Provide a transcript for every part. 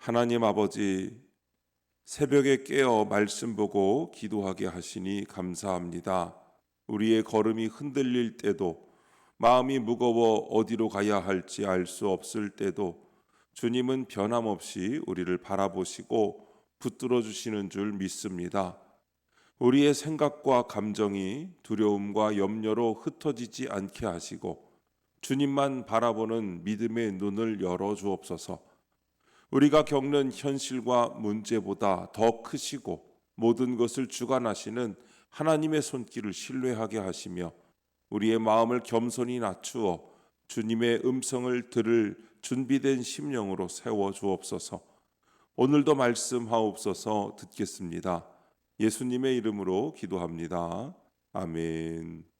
하나님 아버지, 새벽에 깨어 말씀 보고 기도하게 하시니 감사합니다. 우리의 걸음이 흔들릴 때도, 마음이 무거워 어디로 가야 할지 알 수 없을 때도 주님은 변함없이 우리를 바라보시고 붙들어 주시는 줄 믿습니다. 우리의 생각과 감정이 두려움과 염려로 흩어지지 않게 하시고 주님만 바라보는 믿음의 눈을 열어 주옵소서. 우리가 겪는 현실과 문제보다 더 크시고 모든 것을 주관하시는 하나님의 손길을 신뢰하게 하시며 우리의 마음을 겸손히 낮추어 주님의 음성을 들을 준비된 심령으로 세워 주옵소서. 오늘도 말씀하옵소서. 듣겠습니다. 예수님의 이름으로 기도합니다. 아멘.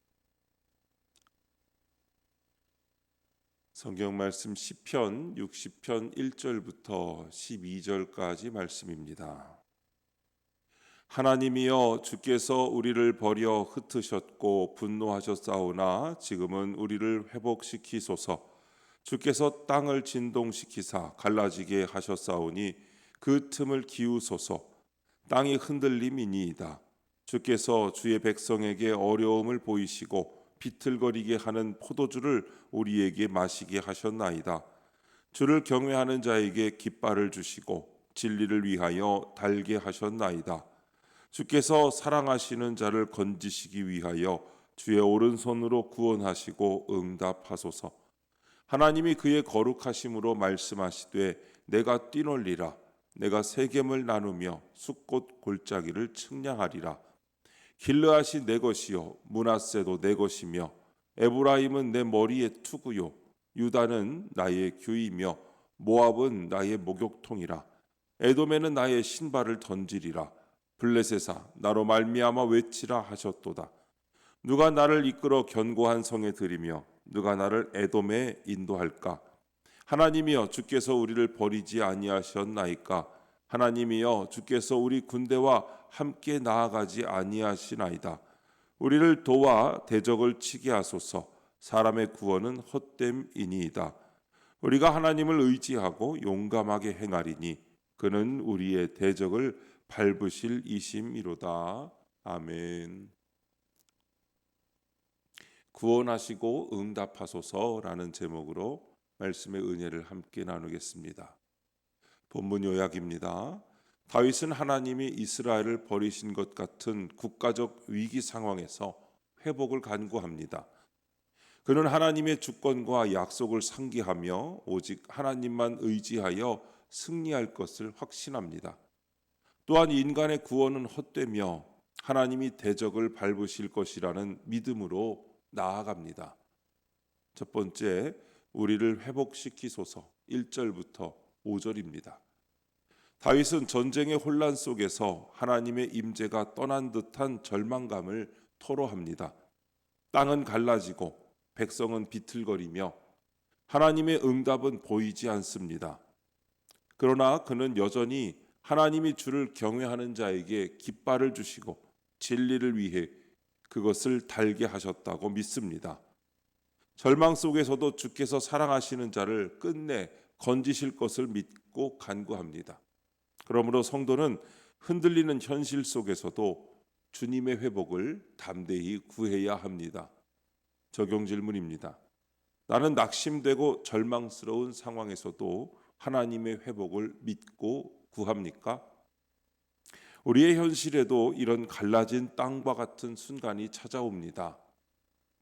성경 말씀 시편 60편 1절부터 12절까지 말씀입니다. 하나님이여, 주께서 우리를 버려 흩으셨고 분노하셨사오나 지금은 우리를 회복시키소서. 주께서 땅을 진동시키사 갈라지게 하셨사오니 그 틈을 기우소서. 땅이 흔들림이니이다. 주께서 주의 백성에게 어려움을 보이시고 비틀거리게 하는 포도주를 우리에게 마시게 하셨나이다. 주를 경외하는 자에게 깃발을 주시고 진리를 위하여 달게 하셨나이다. 주께서 사랑하시는 자를 건지시기 위하여 주의 오른손으로 구원하시고 응답하소서. 하나님이 그의 거룩하심으로 말씀하시되 내가 뛰놀리라. 내가 세겜을 나누며 숫꽃 골짜기를 측량하리라. 길르앗이 내 것이요 므낫세도 내 것이며 에브라임은 내 머리의 투구요 유다는 나의 규이며 모압은 나의 목욕통이라. 에돔에는 나의 신발을 던지리라. 블레셋아, 나로 말미암아 외치라 하셨도다. 누가 나를 이끌어 견고한 성에 들이며 누가 나를 에돔에 인도할까? 하나님이여, 주께서 우리를 버리지 아니하셨나이까? 하나님이여, 주께서 우리 군대와 함께 나아가지 아니하시나이다. 우리를 도와 대적을 치게 하소서. 사람의 구원은 헛됨이니이다. 우리가 하나님을 의지하고 용감하게 행하리니 그는 우리의 대적을 밟으실 이심이로다. 아멘. 구원하시고 응답하소서라는 제목으로 말씀의 은혜를 함께 나누겠습니다. 본문 요약입니다. 다윗은 하나님이 이스라엘을 버리신 것 같은 국가적 위기 상황에서 회복을 간구합니다. 그는 하나님의 주권과 약속을 상기하며 오직 하나님만 의지하여 승리할 것을 확신합니다. 또한 인간의 구원은 헛되며 하나님이 대적을 밟으실 것이라는 믿음으로 나아갑니다. 첫 번째, 우리를 회복시키소서. 1절부터 5절입니다. 다윗은 전쟁의 혼란 속에서 하나님의 임재가 떠난 듯한 절망감을 토로합니다. 땅은 갈라지고 백성은 비틀거리며 하나님의 응답은 보이지 않습니다. 그러나 그는 여전히 하나님이 주를 경외하는 자에게 깃발을 주시고 진리를 위해 그것을 달게 하셨다고 믿습니다. 절망 속에서도 주께서 사랑하시는 자를 끝내 건지실 것을 믿고 간구합니다. 그러므로 성도는 흔들리는 현실 속에서도 주님의 회복을 담대히 구해야 합니다. 적용 질문입니다. 나는 낙심되고 절망스러운 상황에서도 하나님의 회복을 믿고 구합니까? 우리의 현실에도 이런 갈라진 땅과 같은 순간이 찾아옵니다.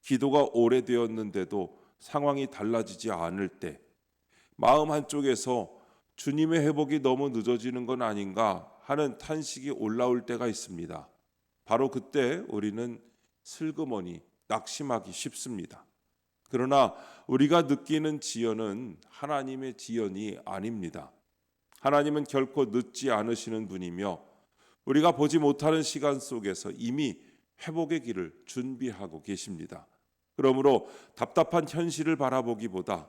기도가 오래되었는데도 상황이 달라지지 않을 때, 마음 한쪽에서 주님의 회복이 너무 늦어지는 건 아닌가 하는 탄식이 올라올 때가 있습니다. 바로 그때 우리는 슬그머니 낙심하기 쉽습니다. 그러나 우리가 느끼는 지연은 하나님의 지연이 아닙니다. 하나님은 결코 늦지 않으시는 분이며 우리가 보지 못하는 시간 속에서 이미 회복의 길을 준비하고 계십니다. 그러므로 답답한 현실을 바라보기보다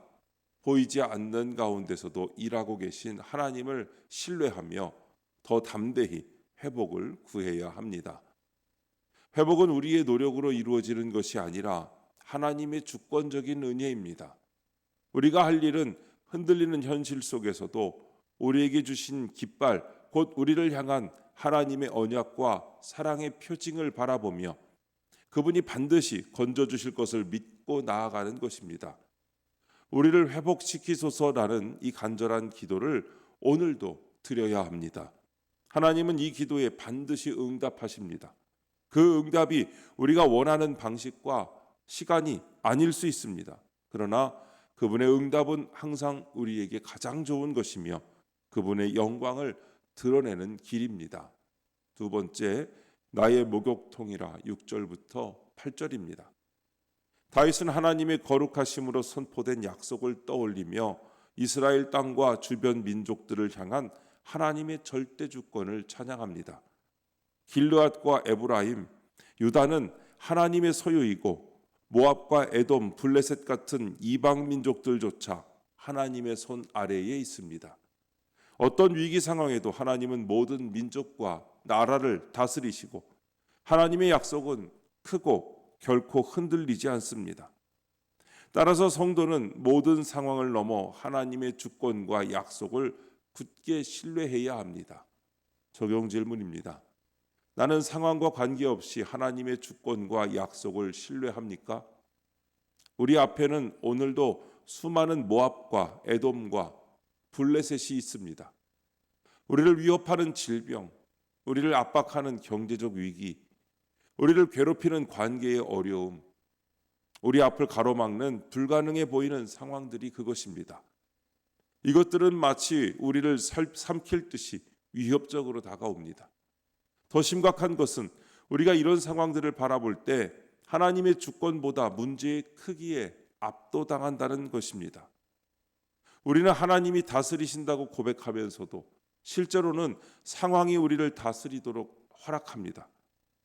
보이지 않는 가운데서도 일하고 계신 하나님을 신뢰하며 더 담대히 회복을 구해야 합니다. 회복은 우리의 노력으로 이루어지는 것이 아니라 하나님의 주권적인 은혜입니다. 우리가 할 일은 흔들리는 현실 속에서도 우리에게 주신 깃발, 곧 우리를 향한 하나님의 언약과 사랑의 표징을 바라보며 그분이 반드시 건져주실 것을 믿고 나아가는 것입니다. 우리를 회복시키소서라는 이 간절한 기도를 오늘도 드려야 합니다. 하나님은 이 기도에 반드시 응답하십니다. 그 응답이 우리가 원하는 방식과 시간이 아닐 수 있습니다. 그러나 그분의 응답은 항상 우리에게 가장 좋은 것이며 그분의 영광을 드러내는 길입니다. 두 번째, 나의 목욕통이라 6절부터 8절입니다. 다윗은 하나님의 거룩하심으로 선포된 약속을 떠올리며 이스라엘 땅과 주변 민족들을 향한 하나님의 절대 주권을 찬양합니다. 길르앗과 에브라임, 유다는 하나님의 소유이고 모압과 에돔, 블레셋 같은 이방 민족들조차 하나님의 손 아래에 있습니다. 어떤 위기 상황에도 하나님은 모든 민족과 나라를 다스리시고 하나님의 약속은 크고 결코 흔들리지 않습니다. 따라서 성도는 모든 상황을 넘어 하나님의 주권과 약속을 굳게 신뢰해야 합니다. 적용 질문입니다. 나는 상황과 관계없이 하나님의 주권과 약속을 신뢰합니까? 우리 앞에는 오늘도 수많은 모압과 에돔과 블레셋이 있습니다. 우리를 위협하는 질병, 우리를 압박하는 경제적 위기, 우리를 괴롭히는 관계의 어려움, 우리 앞을 가로막는 불가능해 보이는 상황들이 그것입니다. 이것들은 마치 우리를 삼킬 듯이 위협적으로 다가옵니다. 더 심각한 것은 우리가 이런 상황들을 바라볼 때 하나님의 주권보다 문제의 크기에 압도당한다는 것입니다. 우리는 하나님이 다스리신다고 고백하면서도 실제로는 상황이 우리를 다스리도록 허락합니다.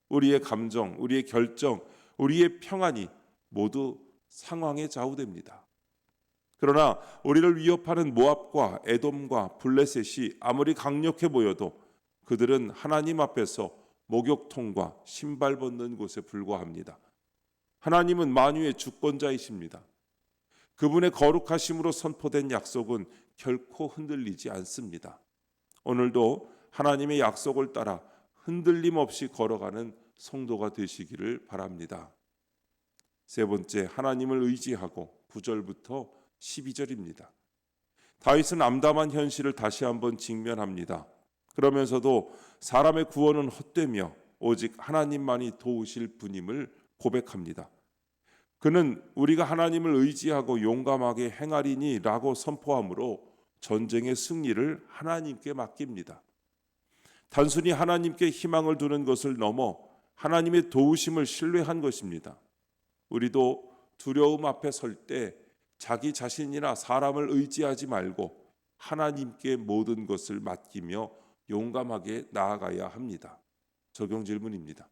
우리의 감정, 우리의 결정, 우리의 평안이 모두 상황에 좌우됩니다. 그러나 우리를 위협하는 모압과 에돔과 블레셋이 아무리 강력해 보여도 그들은 하나님 앞에서 목욕통과 신발 벗는 곳에 불과합니다. 하나님은 만유의 주권자이십니다. 그분의 거룩하심으로 선포된 약속은 결코 흔들리지 않습니다. 오늘도 하나님의 약속을 따라 흔들림 없이 걸어가는 성도가 되시기를 바랍니다. 세 번째, 하나님을 의지하고 9절부터 12절입니다. 다윗은 암담한 현실을 다시 한번 직면합니다. 그러면서도 사람의 구원은 헛되며 오직 하나님만이 도우실 분임을 고백합니다. 그는 우리가 하나님을 의지하고 용감하게 행하리니 라고 선포함으로 전쟁의 승리를 하나님께 맡깁니다. 단순히 하나님께 희망을 두는 것을 넘어 하나님의 도우심을 신뢰한 것입니다. 우리도 두려움 앞에 설 때 자기 자신이나 사람을 의지하지 말고 하나님께 모든 것을 맡기며 용감하게 나아가야 합니다. 적용 질문입니다.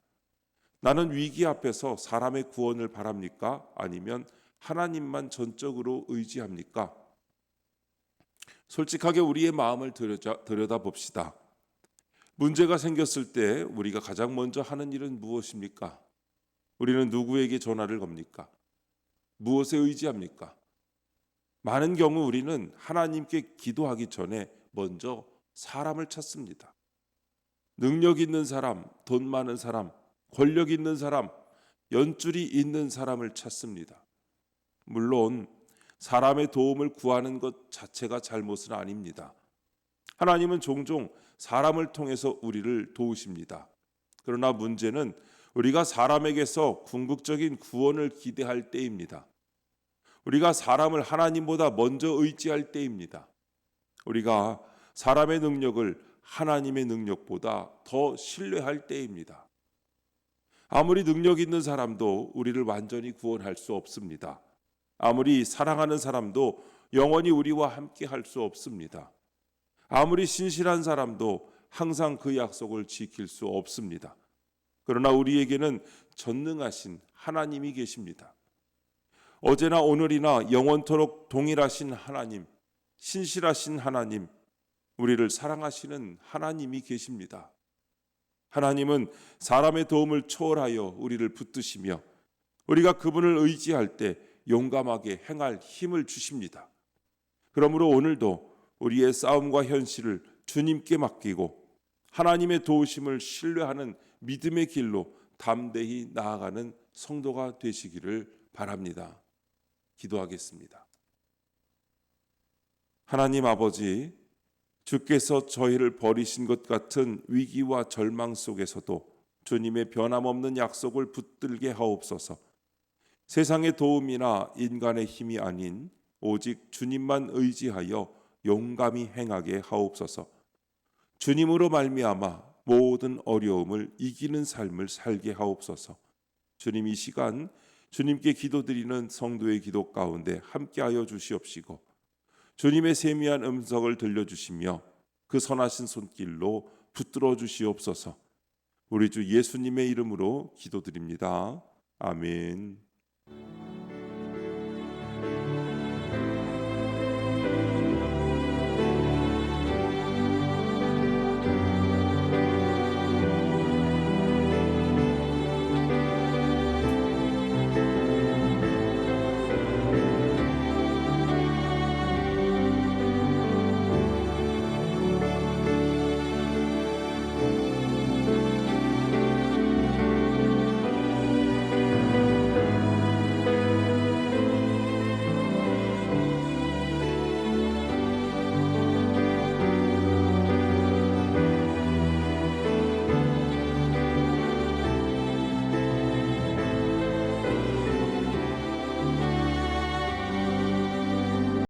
나는 위기 앞에서 사람의 구원을 바랍니까? 아니면 하나님만 전적으로 의지합니까? 솔직하게 우리의 마음을 들여다봅시다. 문제가 생겼을 때 우리가 가장 먼저 하는 일은 무엇입니까? 우리는 누구에게 전화를 겁니까? 무엇에 의지합니까? 많은 경우 우리는 하나님께 기도하기 전에 먼저 사람을 찾습니다. 능력 있는 사람, 돈 많은 사람, 권력 있는 사람, 연줄이 있는 사람을 찾습니다. 물론 사람의 도움을 구하는 것 자체가 잘못은 아닙니다. 하나님은 종종 사람을 통해서 우리를 도우십니다. 그러나 문제는 우리가 사람에게서 궁극적인 구원을 기대할 때입니다. 우리가 사람을 하나님보다 먼저 의지할 때입니다. 우리가 사람의 능력을 하나님의 능력보다 더 신뢰할 때입니다. 아무리 능력 있는 사람도 우리를 완전히 구원할 수 없습니다. 아무리 사랑하는 사람도 영원히 우리와 함께 할 수 없습니다. 아무리 신실한 사람도 항상 그 약속을 지킬 수 없습니다. 그러나 우리에게는 전능하신 하나님이 계십니다. 어제나 오늘이나 영원토록 동일하신 하나님, 신실하신 하나님, 우리를 사랑하시는 하나님이 계십니다. 하나님은 사람의 도움을 초월하여 우리를 붙드시며 우리가 그분을 의지할 때 용감하게 행할 힘을 주십니다. 그러므로 오늘도 우리의 싸움과 현실을 주님께 맡기고 하나님의 도우심을 신뢰하는 믿음의 길로 담대히 나아가는 성도가 되시기를 바랍니다. 기도하겠습니다. 하나님 아버지, 주께서 저희를 버리신 것 같은 위기와 절망 속에서도 주님의 변함없는 약속을 붙들게 하옵소서. 세상의 도움이나 인간의 힘이 아닌 오직 주님만 의지하여 용감히 행하게 하옵소서. 주님으로 말미암아 모든 어려움을 이기는 삶을 살게 하옵소서. 주님, 이 시간 주님께 기도드리는 성도의 기도 가운데 함께하여 주시옵시고 주님의 세미한 음성을 들려주시며 그 선하신 손길로 붙들어 주시옵소서. 우리 주 예수님의 이름으로 기도드립니다. 아멘.